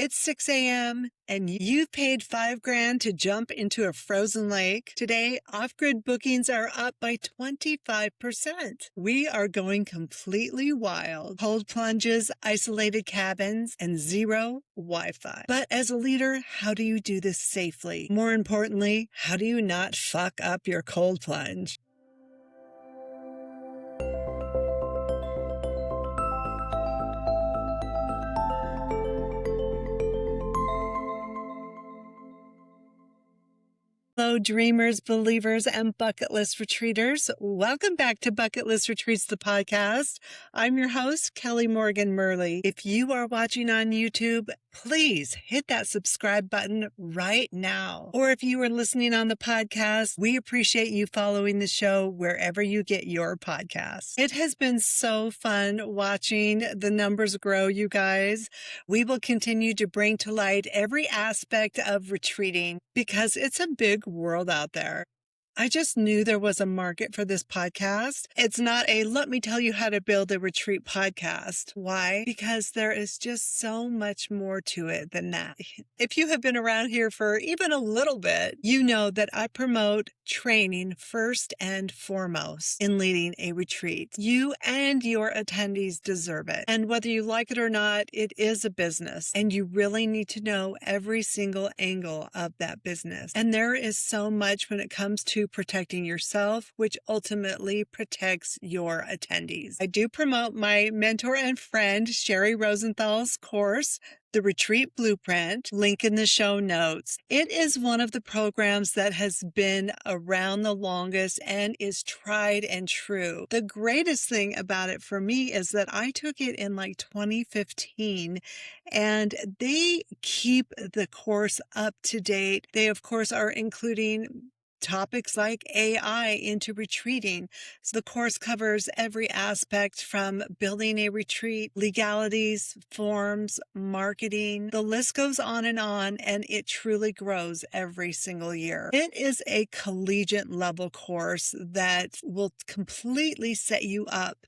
It's 6 a.m. and you've paid $5,000 to jump into a frozen lake. Today, off-grid bookings are up by 25%. We are going completely wild. Cold plunges, isolated cabins, and zero Wi-Fi. But as a leader, how do you do this safely? More importantly, how do you not fuck up your cold plunge? Hello, dreamers, believers, and bucket list retreaters. Welcome back to Bucket List Retreats, the podcast. I'm your host, Kelly Morgan Murley. If you are watching on YouTube, please hit that subscribe button right now. Or if you are listening on the podcast, we appreciate you following the show wherever you get your podcasts. It has been so fun watching the numbers grow, you guys. We will continue to bring to light every aspect of retreating because it's a big world out there. I just knew there was a market for this podcast. It's not a let me tell you how to build a retreat podcast. Why? Because there is just so much more to it than that. If you have been around here for even a little bit, you know that I promote training first and foremost in leading a retreat. You and your attendees deserve it. And whether you like it or not, it is a business and you really need to know every single angle of that business. And there is so much when it comes to protecting yourself, which ultimately protects your attendees. I do promote my mentor and friend, Sherry Rosenthal's course, The Retreat Blueprint, link in the show notes. It is one of the programs that has been around the longest and is tried and true. The greatest thing about it for me is that I took it in like 2015 and they keep the course up to date. They, of course, are including topics like AI into retreating. So the course covers every aspect from building a retreat, legalities, forms, marketing. The list goes on, and it truly grows every single year. It is a collegiate level course that will completely set you up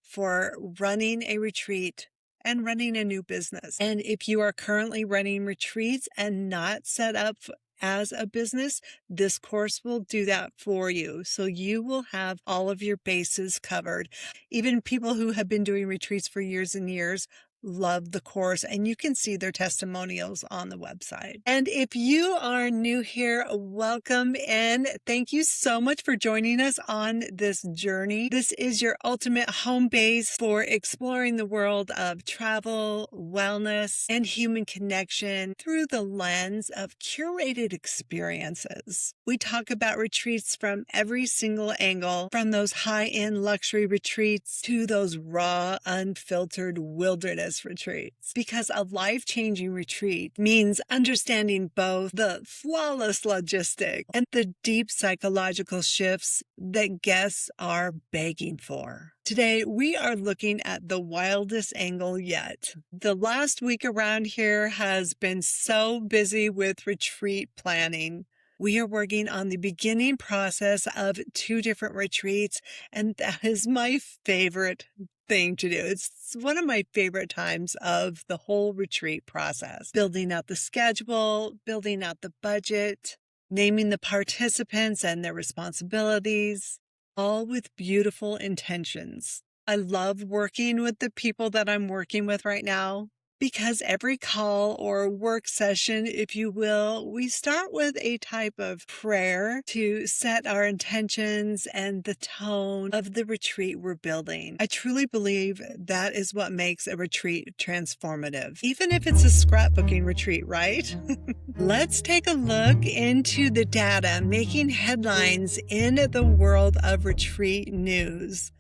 for running a retreat and running a new business. And if you are currently running retreats and not set up as a business, this course will do that for you. So you will have all of your bases covered. Even people who have been doing retreats for years and years love the course, and you can see their testimonials on the website. And if you are new here, welcome in. Thank you so much for joining us on this journey. This is your ultimate home base for exploring the world of travel, wellness, and human connection through the lens of curated experiences. We talk about retreats from every single angle, from those high-end luxury retreats to those raw, unfiltered wilderness retreats, because a life-changing retreat means understanding both the flawless logistic and the deep psychological shifts that guests are begging for. Today, we are looking at the wildest angle yet. The last week around here has been so busy with retreat planning. We are working on the beginning process of 2 different retreats, and that is my favorite thing to do. It's one of my favorite times of the whole retreat process. Building out the schedule, building out the budget, naming the participants and their responsibilities, all with beautiful intentions. I love working with the people that I'm working with right now, because every call or work session, if you will, we start with a type of prayer to set our intentions and the tone of the retreat we're building. I truly believe that is what makes a retreat transformative, even if it's a scrapbooking retreat, right? Let's take a look into the data making headlines in the world of retreat news.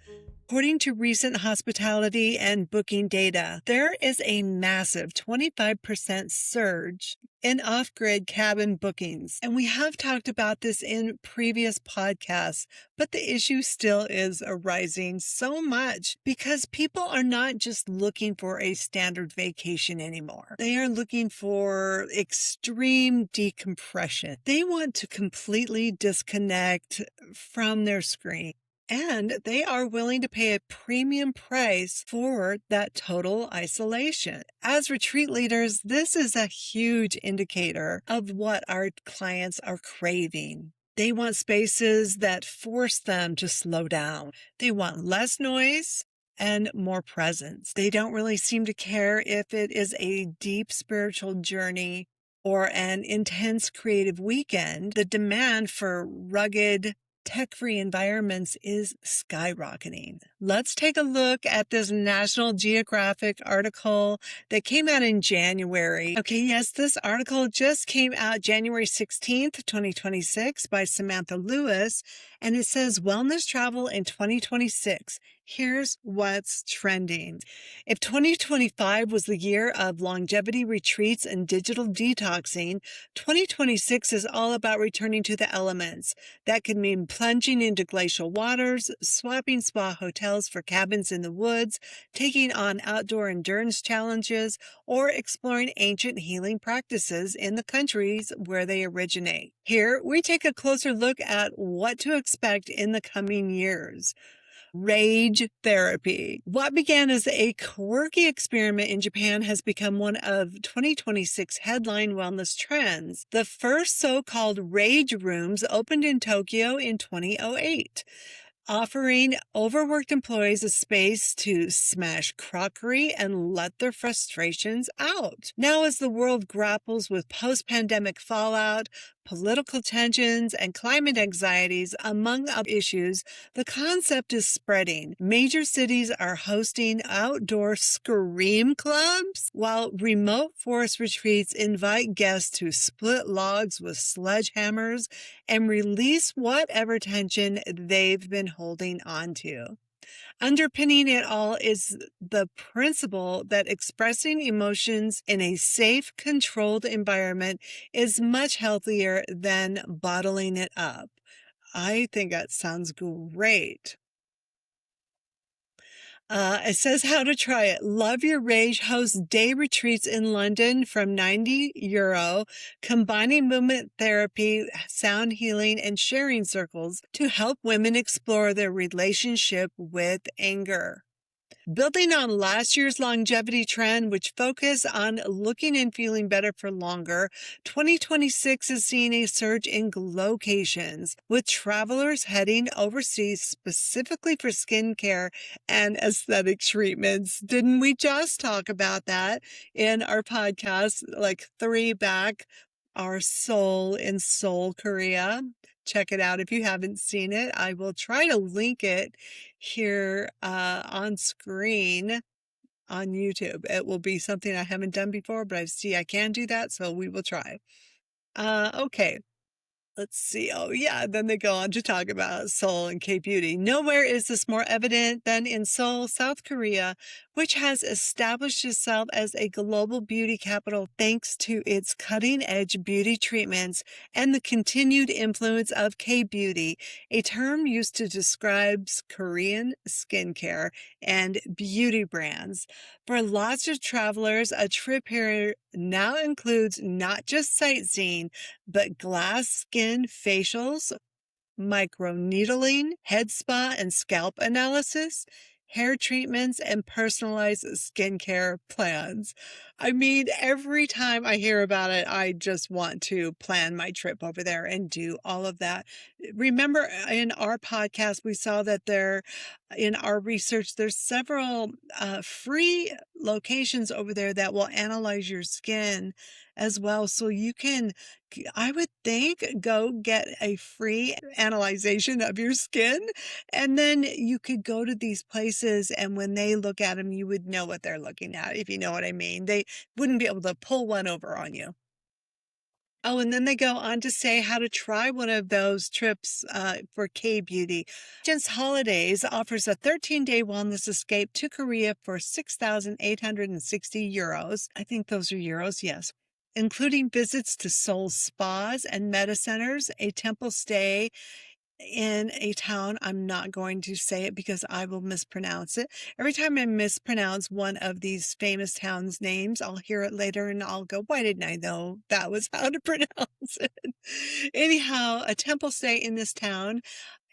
According to recent hospitality and booking data, there is a massive 25% surge in off-grid cabin bookings. And we have talked about this in previous podcasts, but the issue still is arising so much because people are not just looking for a standard vacation anymore. They are looking for extreme decompression. They want to completely disconnect from their screen. And they are willing to pay a premium price for that total isolation. As retreat leaders, this is a huge indicator of what our clients are craving. They want spaces that force them to slow down. They want less noise and more presence. They don't really seem to care if it is a deep spiritual journey or an intense creative weekend. The demand for rugged, tech-free environments is skyrocketing. Let's take a look at this National Geographic article that came out in January. Okay, yes, this article just came out January 16th, 2026 by Samantha Lewis, and it says Wellness Travel in 2026. Here's what's trending. If 2025 was the year of longevity retreats and digital detoxing, 2026 is all about returning to the elements. That could mean plunging into glacial waters, swapping spa hotels for cabins in the woods, taking on outdoor endurance challenges, or exploring ancient healing practices in the countries where they originate. Here, we take a closer look at what to expect in the coming years. Rage therapy. What began as a quirky experiment in Japan has become one of 2026 headline wellness trends. The first so-called rage rooms opened in Tokyo in 2008. Offering overworked employees a space to smash crockery and let their frustrations out. Now, as the world grapples with post-pandemic fallout, political tensions, and climate anxieties, among other issues, the concept is spreading. Major cities are hosting outdoor scream clubs, while remote forest retreats invite guests to split logs with sledgehammers and release whatever tension they've been holding on to. Underpinning it all is the principle that expressing emotions in a safe, controlled environment is much healthier than bottling it up. I think that sounds great. It says how to try it. Love Your Rage hosts day retreats in London from €90, combining movement therapy, sound healing, and sharing circles to help women explore their relationship with anger. Building on last year's longevity trend, which focused on looking and feeling better for longer, 2026 is seeing a surge in glowcations, with travelers heading overseas specifically for skincare and aesthetic treatments. Didn't we just talk about that in our podcast, like 3 back? Our Soul in Seoul, Korea. Check it out if you haven't seen it. I will try to link it here on screen on YouTube. It will be something I haven't done before, but I see I can do that, so we will try. Okay. Let's see. Oh, yeah. Then they go on to talk about Seoul and K-beauty. Nowhere is this more evident than in Seoul, South Korea, which has established itself as a global beauty capital thanks to its cutting-edge beauty treatments and the continued influence of K-beauty, a term used to describe Korean skincare and beauty brands. For lots of travelers, a trip here now includes not just sightseeing, but glass skin facials, microneedling, head spa and scalp analysis, hair treatments, and personalized skincare plans. I mean, every time I hear about it, I just want to plan my trip over there and do all of that. Remember in our podcast, we saw that in our research, there's several free locations over there that will analyze your skin as well. So you can, I would think, go get a free analyzation of your skin, and then you could go to these places, and when they look at them, you would know what they're looking at, if you know what I mean. They wouldn't be able to pull one over on you. Oh, and then they go on to say how to try one of those trips for K-beauty. Regent's Holidays offers a 13-day wellness escape to Korea for €6,860. I think those are euros, yes. Including visits to Seoul spas and meta centers, a temple stay in a town. I'm not going to say it because I will mispronounce it. Every time I mispronounce one of these famous towns' names, I'll hear it later and I'll go, why didn't I know that was how to pronounce it? Anyhow, a temple stay in this town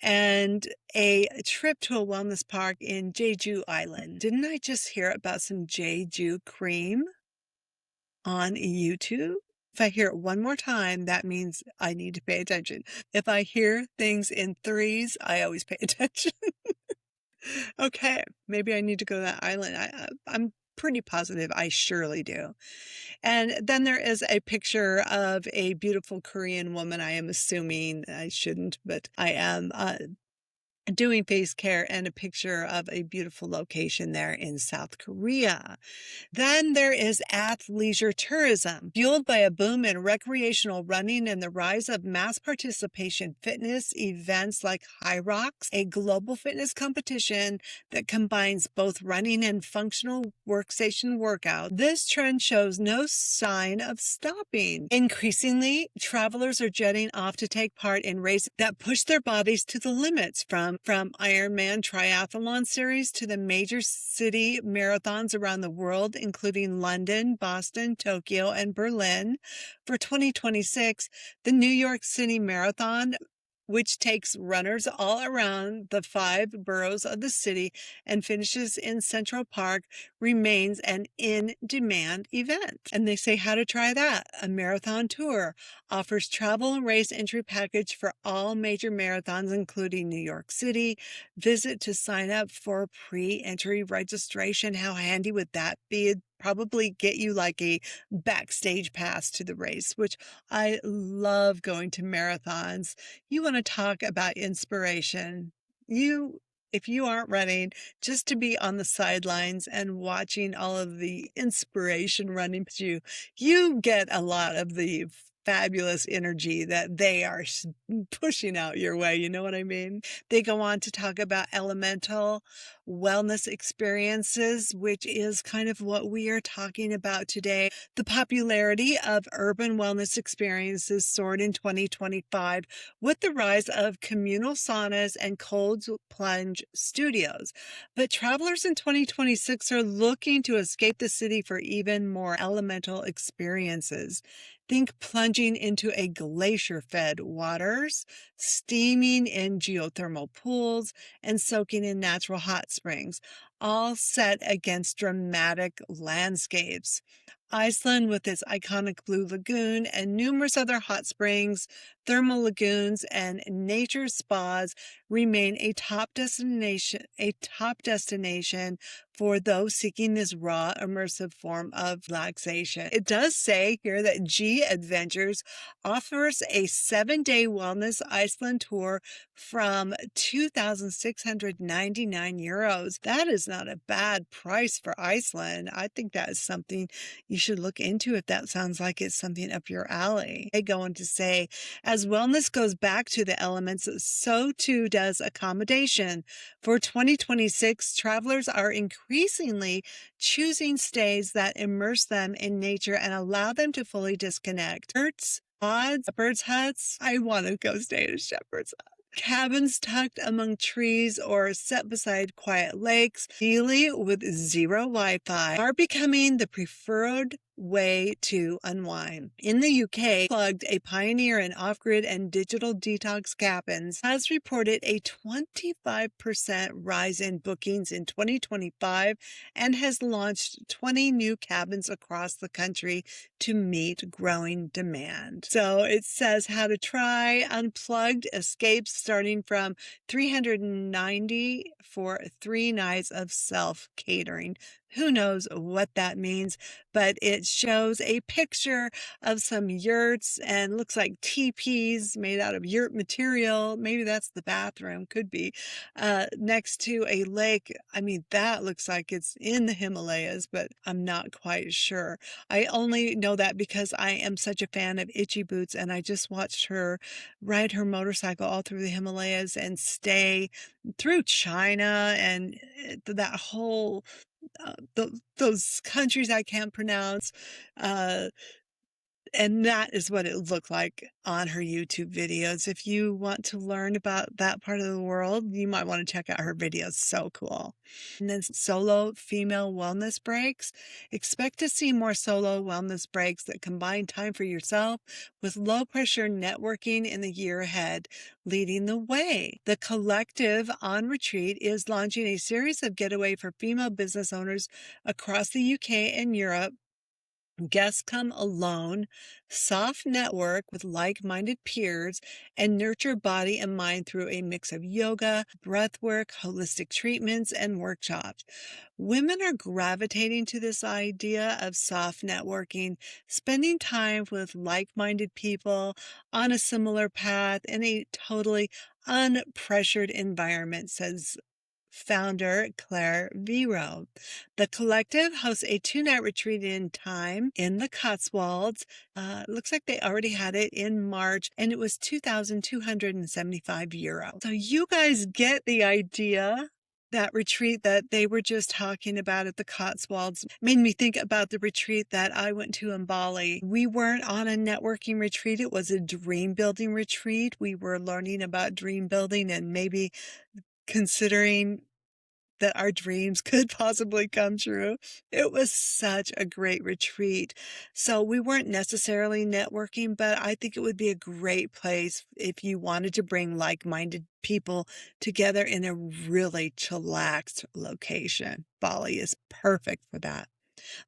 and a trip to a wellness park in Jeju Island. Didn't I just hear about some Jeju cream on YouTube? If I hear it one more time, that means I need to pay attention. If I hear things in threes, I always pay attention. Okay, maybe I need to go to that island. I'm pretty positive I surely do. And then there is a picture of a beautiful Korean woman. I am assuming I shouldn't, but I am doing face care, and a picture of a beautiful location there in South Korea. Then there is athleisure tourism, fueled by a boom in recreational running and the rise of mass participation fitness events like High Rocks, a global fitness competition that combines both running and functional workstation workout. This trend shows no sign of stopping. Increasingly, travelers are jetting off to take part in races that push their bodies to the limits, from Ironman triathlon series to the major city marathons around the world, including London, Boston, Tokyo, and Berlin. For 2026, the New York City Marathon, which takes runners all around the 5 boroughs of the city and finishes in Central Park, remains an in-demand event. And they say how to try that. A marathon tour offers travel and race entry package for all major marathons, including New York City. Visit to sign up for pre-entry registration. How handy would that be? It'd probably get you like a backstage pass to the race, which I love going to marathons. You want to talk about inspiration. If you aren't running, just to be on the sidelines and watching all of the inspiration running past you get a lot of the fabulous energy that they are pushing out your way. You know what I mean? They go on to talk about elemental wellness experiences, which is kind of what we are talking about today. The popularity of urban wellness experiences soared in 2025 with the rise of communal saunas and cold plunge studios. But travelers in 2026 are looking to escape the city for even more elemental experiences. Think plunging into a glacier-fed waters, steaming in geothermal pools, and soaking in natural hot springs, all set against dramatic landscapes. Iceland, with its iconic Blue Lagoon and numerous other hot springs, thermal lagoons, and nature spas, remain a top destination for those seeking this raw, immersive form of relaxation. It does say here that G Adventures offers a 7-day wellness Iceland tour from €2,699. That is not a bad price for Iceland. I think that is something you should look into if that sounds like it's something up your alley. They go on to say, as wellness goes back to the elements, so too does accommodation. For 2026, travelers are increasingly choosing stays that immerse them in nature and allow them to fully disconnect. Shepherd's huts. I want to go stay at a shepherd's hut. Cabins tucked among trees or set beside quiet lakes, ideally with zero Wi-Fi, are becoming the preferred way to unwind. In the UK, Plugged, a pioneer in off-grid and digital detox cabins, has reported a 25% rise in bookings in 2025 and has launched 20 new cabins across the country to meet growing demand. So it says how to try Unplugged escapes starting from $390 for 3 nights of self-catering. Who knows what that means, but it shows a picture of some yurts and looks like teepees made out of yurt material. Maybe that's the bathroom, could be, next to a lake. I mean, that looks like it's in the Himalayas, but I'm not quite sure. I only know that because I am such a fan of Itchy Boots, and I just watched her ride her motorcycle all through the Himalayas and stay through China and that whole those countries I can't pronounce. And that is what it looked like on her YouTube videos. If you want to learn about that part of the world, you might want to check out her videos. So cool. And then solo female wellness breaks. Expect to see more solo wellness breaks that combine time for yourself with low pressure networking in the year ahead. Leading the way, the collective on retreat is launching a series of getaway for female business owners across the UK and Europe. Guests come alone, soft network with like-minded peers, and nurture body and mind through a mix of yoga, breathwork, holistic treatments, and workshops. Women are gravitating to this idea of soft networking, spending time with like-minded people on a similar path in a totally unpressured environment, says founder Claire Vero. The collective hosts a 2-night retreat in time in the Cotswolds. Looks like they already had it in March, and it was €2,275. So you guys get the idea. That retreat that they were just talking about at the Cotswolds made me think about the retreat that I went to in Bali. We weren't on a networking retreat. It was a dream building retreat. We were learning about dream building and maybe considering that our dreams could possibly come true. It was such a great retreat. So we weren't necessarily networking, but I think it would be a great place if you wanted to bring like-minded people together in a really chillaxed location. Bali is perfect for that.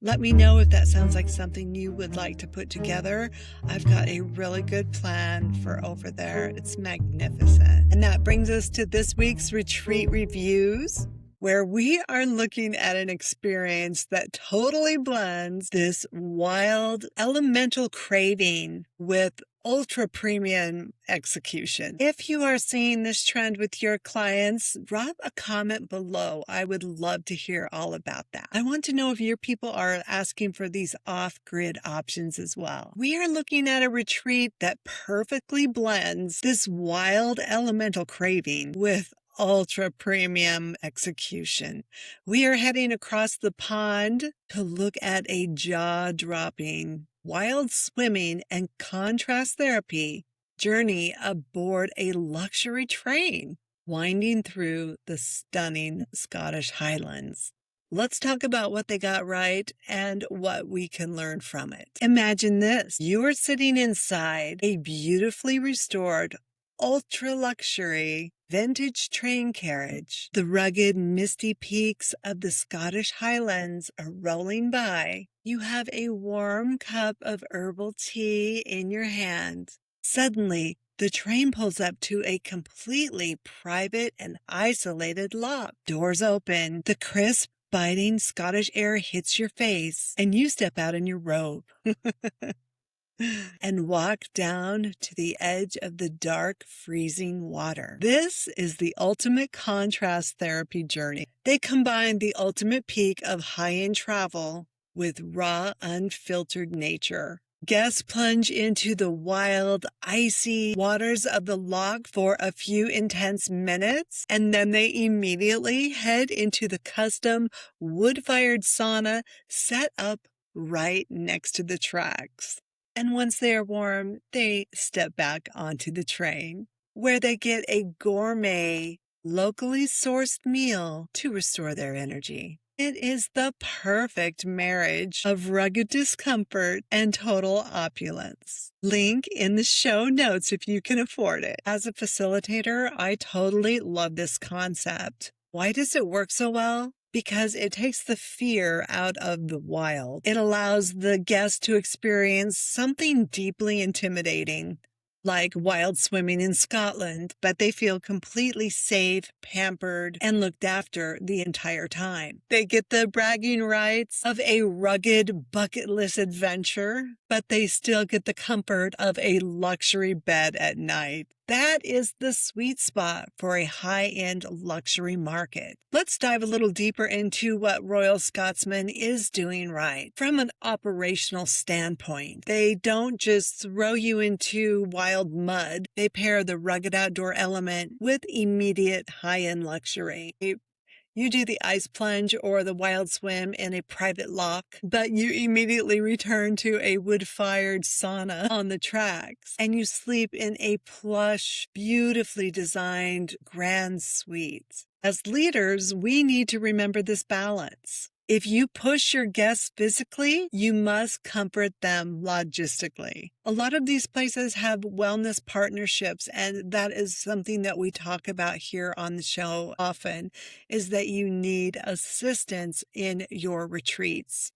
Let me know if that sounds like something you would like to put together. I've got a really good plan for over there. It's magnificent. And that brings us to this week's retreat reviews, where we are looking at an experience that totally blends this wild elemental craving with ultra premium execution. If you are seeing this trend with your clients, drop a comment below. I would love to hear all about that. I want to know if your people are asking for these off-grid options as well. We are looking at a retreat that perfectly blends this wild elemental craving with ultra premium execution. We are heading across the pond to look at a jaw-dropping wild swimming and contrast therapy journey aboard a luxury train winding through the stunning Scottish Highlands. Let's talk about what they got right and what we can learn from it. Imagine this. You are sitting inside a beautifully restored ultra luxury vintage train carriage. The rugged, misty peaks of the Scottish Highlands are rolling by. You have a warm cup of herbal tea in your hand. Suddenly, the train pulls up to a completely private and isolated lot. Doors open. The crisp, biting Scottish air hits your face, and you step out in your robe. And walk down to the edge of the dark, freezing water. This is the ultimate contrast therapy journey. They combine the ultimate peak of high-end travel with raw, unfiltered nature. Guests plunge into the wild, icy waters of the loch for a few intense minutes, and then they immediately head into the custom wood-fired sauna set up right next to the tracks. And once they are warm, they step back onto the train, where they get a gourmet, locally sourced meal to restore their energy. It is the perfect marriage of rugged discomfort and total opulence. Link in the show notes if you can afford it. As a facilitator, I totally love this concept. Why does it work so well? Because it takes the fear out of the wild. It allows the guest to experience something deeply intimidating, like wild swimming in Scotland, but they feel completely safe, pampered, and looked after the entire time. They get the bragging rights of a rugged bucket list adventure, but they still get the comfort of a luxury bed at night. That is the sweet spot for a high-end luxury market. Let's dive a little deeper into what Royal Scotsman is doing right. From an operational standpoint, they don't just throw you into wild mud. They pair the rugged outdoor element with immediate high-end luxury. You do the ice plunge or the wild swim in a private lock, but you immediately return to a wood-fired sauna on the tracks, and you sleep in a plush, beautifully designed grand suite. As leaders, we need to remember this balance. If you push your guests physically, you must comfort them logistically. A lot of these places have wellness partnerships, and that is something that we talk about here on the show often, is that you need assistance in your retreats.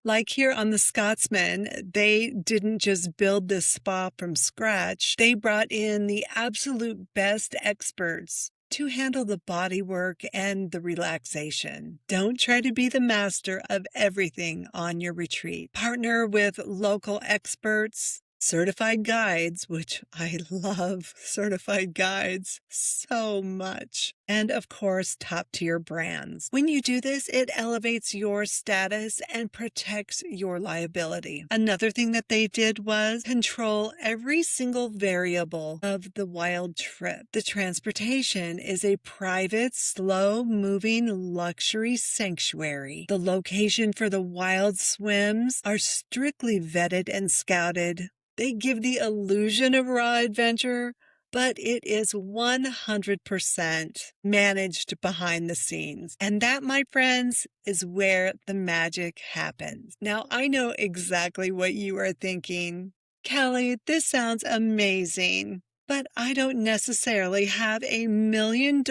Like here on the Scotsman, they didn't just build this spa from scratch. They brought in the absolute best experts to handle the body work and the relaxation. Don't try to be the master of everything on your retreat. Partner with local experts, certified guides, which I love certified guides so much. And of course, top tier brands. When you do this, it elevates your status and protects your liability. Another thing that they did was control every single variable of the wild trip. The transportation is a private, slow-moving luxury sanctuary. The location for the wild swims are strictly vetted and scouted. They give the illusion of raw adventure, but it is 100% managed behind the scenes. And that, my friends, is where the magic happens. Now, I know exactly what you are thinking. Kelly, this sounds amazing, but I don't necessarily have $1 million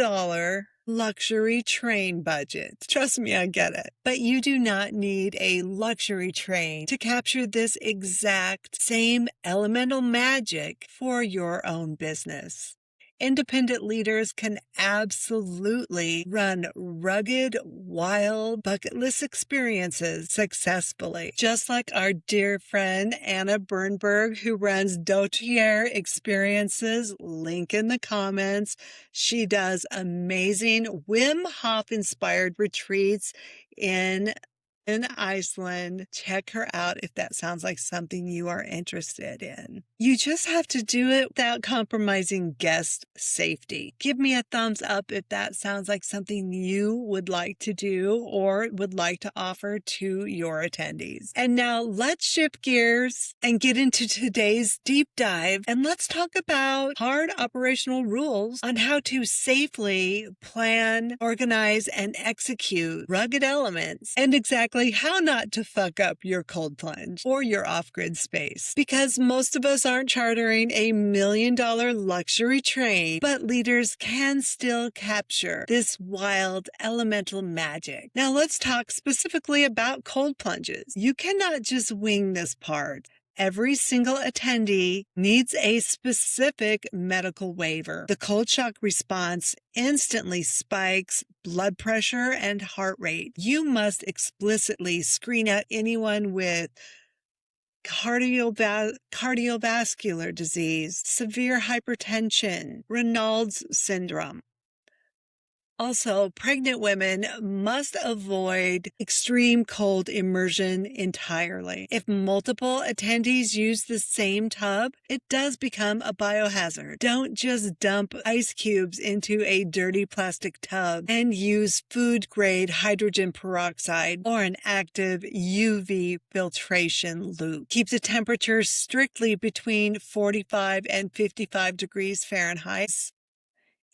luxury train budget. Trust me, I get it. But you do not need a luxury train to capture this exact same elemental magic for your own business. Independent leaders can absolutely run rugged, wild, bucket list experiences successfully. Just like our dear friend Anna Bernberg, who runs Dotier Experiences, link in the comments. She does amazing Wim Hof-inspired retreats in Iceland. Check her out if that sounds like something you are interested in. You just have to do it without compromising guest safety. Give me a thumbs up if that sounds like something you would like to do or would like to offer to your attendees. And now let's shift gears and get into today's deep dive, and let's talk about hard operational rules on how to safely plan, organize, and execute rugged elements, and exactly how not to fuck up your cold plunge or your off-grid space. Because most of us aren't chartering $1 million luxury train, but leaders can still capture this wild elemental magic. Now let's talk specifically about cold plunges. You cannot just wing this part. Every single attendee needs a specific medical waiver. The cold shock response instantly spikes blood pressure and heart rate. You must explicitly screen out anyone with cardiovascular disease, severe hypertension, Raynaud's syndrome. Also, pregnant women must avoid extreme cold immersion entirely. If multiple attendees use the same tub, it does become a biohazard. Don't just dump ice cubes into a dirty plastic tub and use food-grade hydrogen peroxide or an active UV filtration loop. Keep the temperature strictly between 45 and 55 degrees Fahrenheit.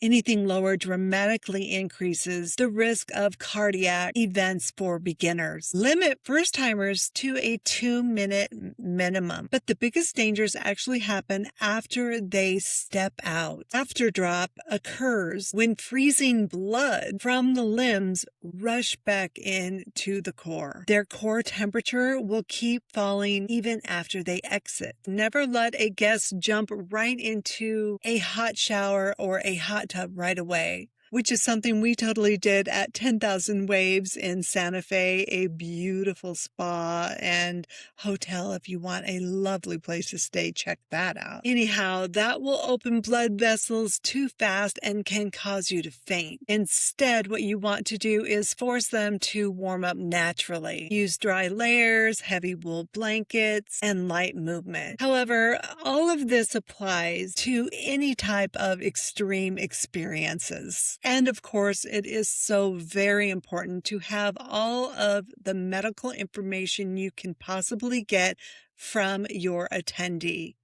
Anything lower dramatically increases the risk of cardiac events for beginners. Limit first-timers to a 2-minute minimum. But the biggest dangers actually happen after they step out. Afterdrop occurs when freezing blood from the limbs rush back into the core. Their core temperature will keep falling even after they exit. Never let a guest jump right into a hot shower or a hot tub right away, which is something we totally did at 10,000 Waves in Santa Fe, a beautiful spa and hotel. If you want a lovely place to stay, check that out. Anyhow, that will open blood vessels too fast and can cause you to faint. Instead, what you want to do is force them to warm up naturally. Use dry layers, heavy wool blankets, and light movement. However, all of this applies to any type of extreme experiences. And of course, it is so very important to have all of the medical information you can possibly get from your attendee.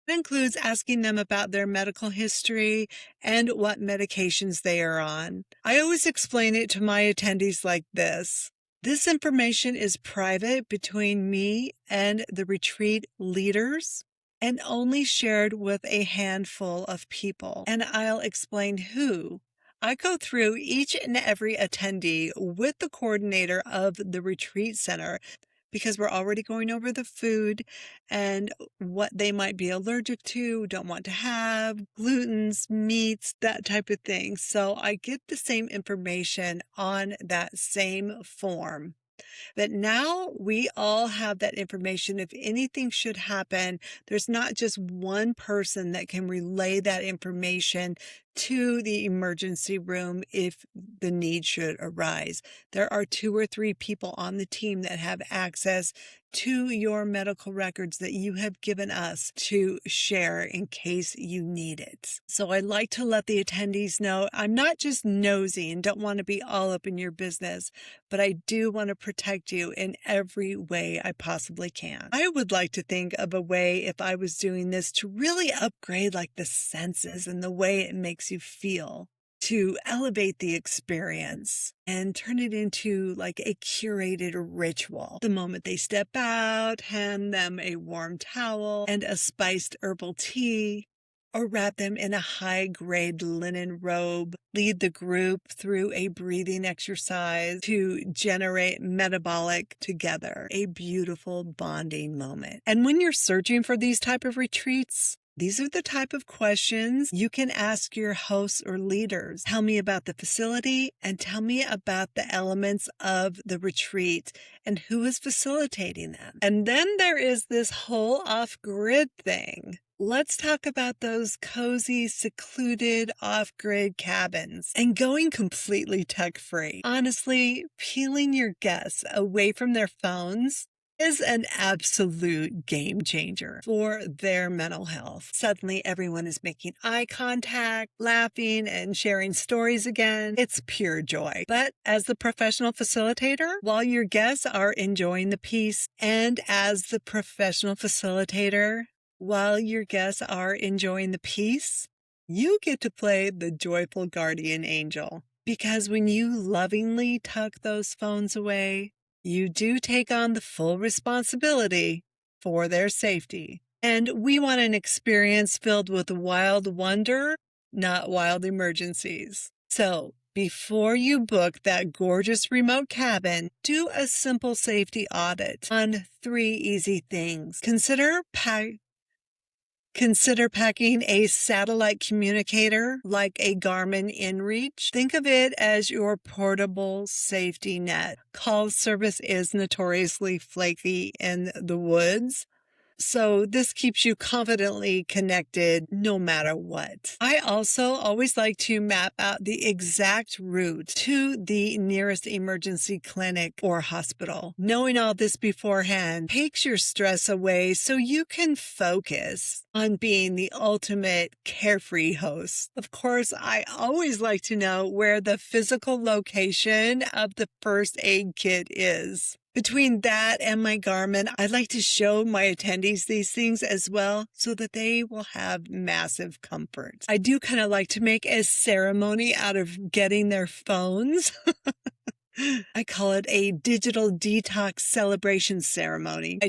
It includes asking them about their medical history and what medications they are on. I always explain it to my attendees like this. This information is private between me and the retreat leaders and only shared with a handful of people. And I'll explain who. I go through each and every attendee with the coordinator of the retreat center because we're already going over the food and what they might be allergic to, don't want to have, glutens, meats, that type of thing. So I get the same information on that same form. But now we all have that information. If anything should happen, there's not just one person that can relay that information to the emergency room if the need should arise. There are 2 or 3 people on the team that have access to your medical records that you have given us to share in case you need it. So I like to let the attendees know I'm not just nosy and don't want to be all up in your business, but I do want to protect you in every way I possibly can. I would like to think of a way, if I was doing this, to really upgrade like the senses and the way it makes you feel, to elevate the experience and turn it into like a curated ritual. The moment they step out, hand them a warm towel and a spiced herbal tea, or wrap them in a high-grade linen robe, lead the group through a breathing exercise to generate metabolic together, a beautiful bonding moment. And when you're searching for these type of retreats, these are the type of questions you can ask your hosts or leaders. Tell me about the facility and tell me about the elements of the retreat and who is facilitating them. And then there is this whole off-grid thing. Let's talk about those cozy, secluded, off-grid cabins and going completely tech-free. Honestly, peeling your guests away from their phones is an absolute game changer for their mental health. Suddenly, everyone is making eye contact, laughing, and sharing stories again. It's pure joy. But as the professional facilitator, while your guests are enjoying the peace, and as the professional facilitator, while your guests are enjoying the peace, you get to play the joyful guardian angel. Because when you lovingly tuck those phones away, you do take on the full responsibility for their safety. And we want an experience filled with wild wonder, not wild emergencies. So, before you book that gorgeous remote cabin, do a simple safety audit on 3 easy things. Consider packing a satellite communicator like a Garmin InReach. Think of it as your portable safety net. Call service is notoriously flaky in the woods, so this keeps you confidently connected no matter what. I also always like to map out the exact route to the nearest emergency clinic or hospital. Knowing all this beforehand takes your stress away so you can focus on being the ultimate carefree host. Of course, I always like to know where the physical location of the first aid kit is. Between that and my Garmin, I like to show my attendees these things as well so that they will have massive comfort. I do kind of like to make a ceremony out of getting their phones. I call it a digital detox celebration ceremony.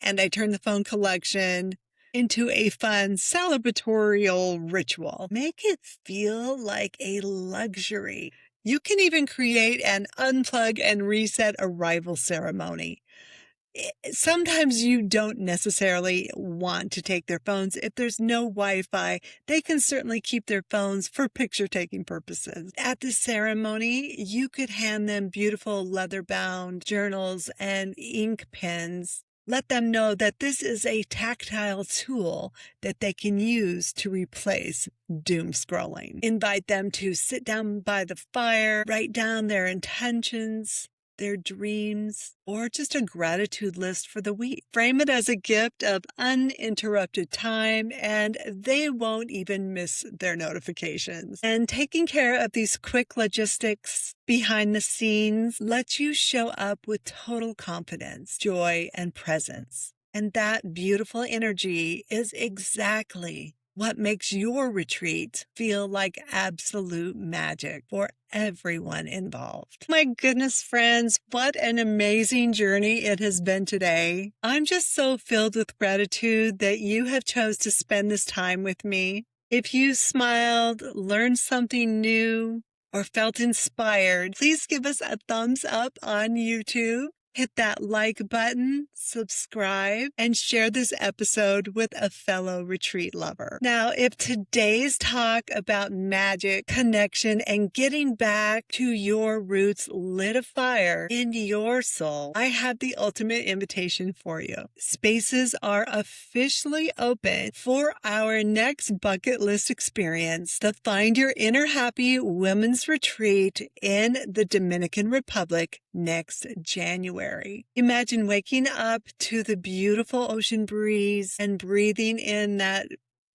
I turn the phone collection into a fun celebratorial ritual. Make it feel like a luxury. You can even create an unplug and reset arrival ceremony. Sometimes you don't necessarily want to take their phones. If there's no Wi-Fi, they can certainly keep their phones for picture-taking purposes. At the ceremony, you could hand them beautiful leather-bound journals and ink pens. Let them know that this is a tactile tool that they can use to replace doom scrolling. Invite them to sit down by the fire, write down their intentions, their dreams, or just a gratitude list for the week. Frame it as a gift of uninterrupted time, and they won't even miss their notifications. And taking care of these quick logistics behind the scenes lets you show up with total confidence, joy, and presence. And that beautiful energy is exactly what makes your retreat feel like absolute magic for everyone involved. My goodness, friends, what an amazing journey it has been today. I'm just so filled with gratitude that you have chose to spend this time with me. If you smiled, learned something new, or felt inspired, please give us a thumbs up on YouTube. Hit that like button, subscribe, and share this episode with a fellow retreat lover. Now, if today's talk about magic, connection, and getting back to your roots lit a fire in your soul, I have the ultimate invitation for you. Spaces are officially open for our next bucket list experience, the Find Your Inner Happy Women's Retreat in the Dominican Republic next January. Imagine waking up to the beautiful ocean breeze and breathing in that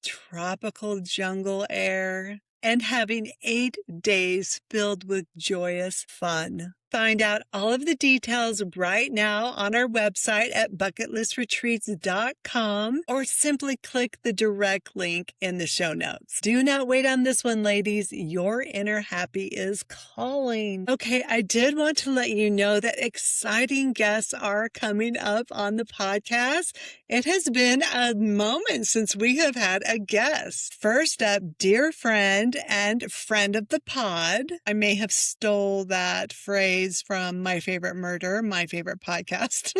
tropical jungle air and having 8 days filled with joyous fun. Find out all of the details right now on our website at bucketlistretreats.com or simply click the direct link in the show notes. Do not wait on this one, ladies. Your inner happy is calling. Okay, I did want to let you know that exciting guests are coming up on the podcast. It has been a moment since we have had a guest. First up, dear friend and friend of the pod. I may have stole that phrase from My Favorite Murder, my favorite podcast.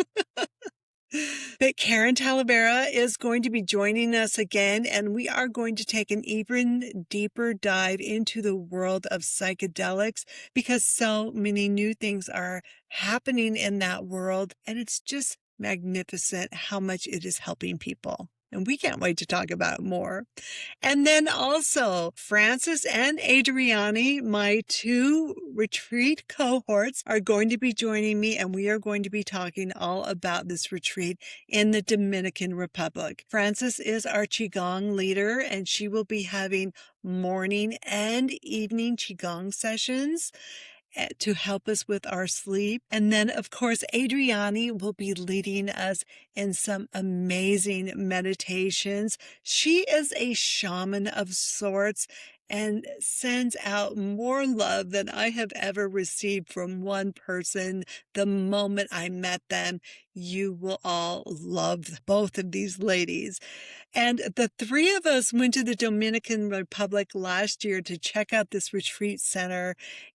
But Karen Talavera is going to be joining us again, and we are going to take an even deeper dive into the world of psychedelics because so many new things are happening in that world, and it's just magnificent how much it is helping people. And we can't wait to talk about it more. And then also, Francis and Adriani, my 2 retreat cohorts, are going to be joining me, and we are going to be talking all about this retreat in the Dominican Republic. Francis is our Qigong leader, and she will be having morning and evening Qigong sessions to help us with our sleep. And then, of course, Adriani will be leading us in some amazing meditations. She is a shaman of sorts and sends out more love than I have ever received from one person. The moment I met them, you will all love both of these ladies. And the 3 of us went to the Dominican Republic last year to check out this retreat center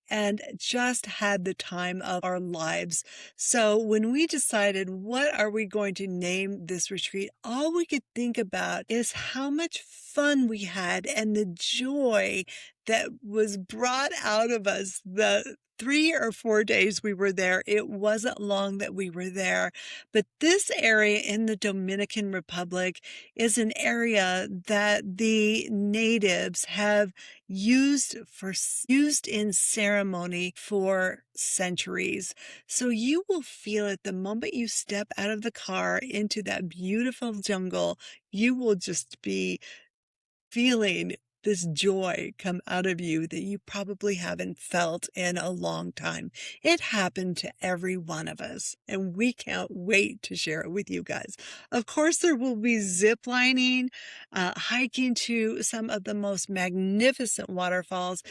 and just had the time of our lives. So when we decided what are we going to name this retreat, all we could think about is how much fun we had and the joy that was brought out of us the 3 or 4 days we were there. It wasn't long that we were there, but this area in the Dominican Republic is an area that the natives have used in ceremony for centuries. So you will feel it the moment you step out of the car into that beautiful jungle. You will just be feeling this joy come out of you that you probably haven't felt in a long time. It happened to every one of us, and we can't wait to share it with you guys. Of course, there will be zip lining, hiking to some of the most magnificent waterfalls.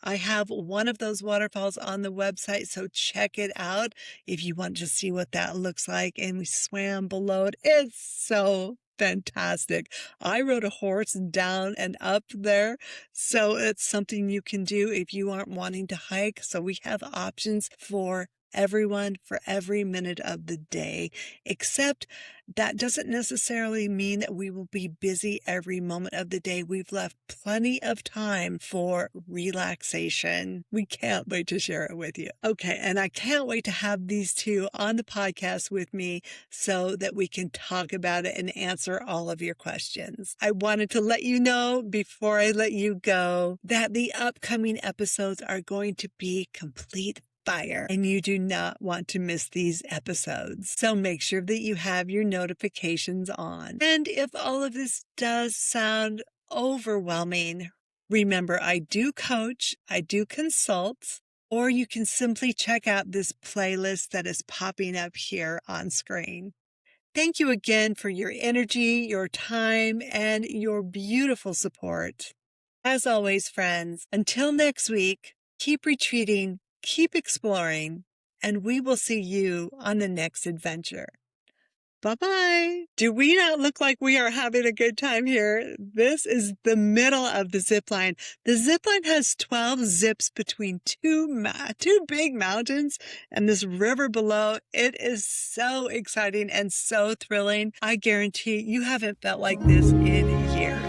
I have one of those waterfalls on the website, so check it out if you want to see what that looks like. And we swam below it. It's so fantastic. I rode a horse down and up there, so it's something you can do if you aren't wanting to hike. So we have options for everyone for every minute of the day, except that doesn't necessarily mean that we will be busy every moment of the day. We've left plenty of time for relaxation. We can't wait to share it with you. Okay, and I can't wait to have these 2 on the podcast with me so that we can talk about it and answer all of your questions. I wanted to let you know before I let you go that the upcoming episodes are going to be complete fire, and you do not want to miss these episodes. So make sure that you have your notifications on. And if all of this does sound overwhelming, remember, I do coach, I do consult, or you can simply check out this playlist that is popping up here on screen. Thank you again for your energy, your time, and your beautiful support. As always, friends, until next week, keep retreating, keep exploring, and we will see you on the next adventure. Bye-bye. Do we not look like we are having a good time here? This is the middle of the zip line. The zip line has 12 zips between two big mountains and this river below. It is so exciting and so thrilling. I guarantee you haven't felt like this in years.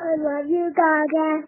I love you, Gaga.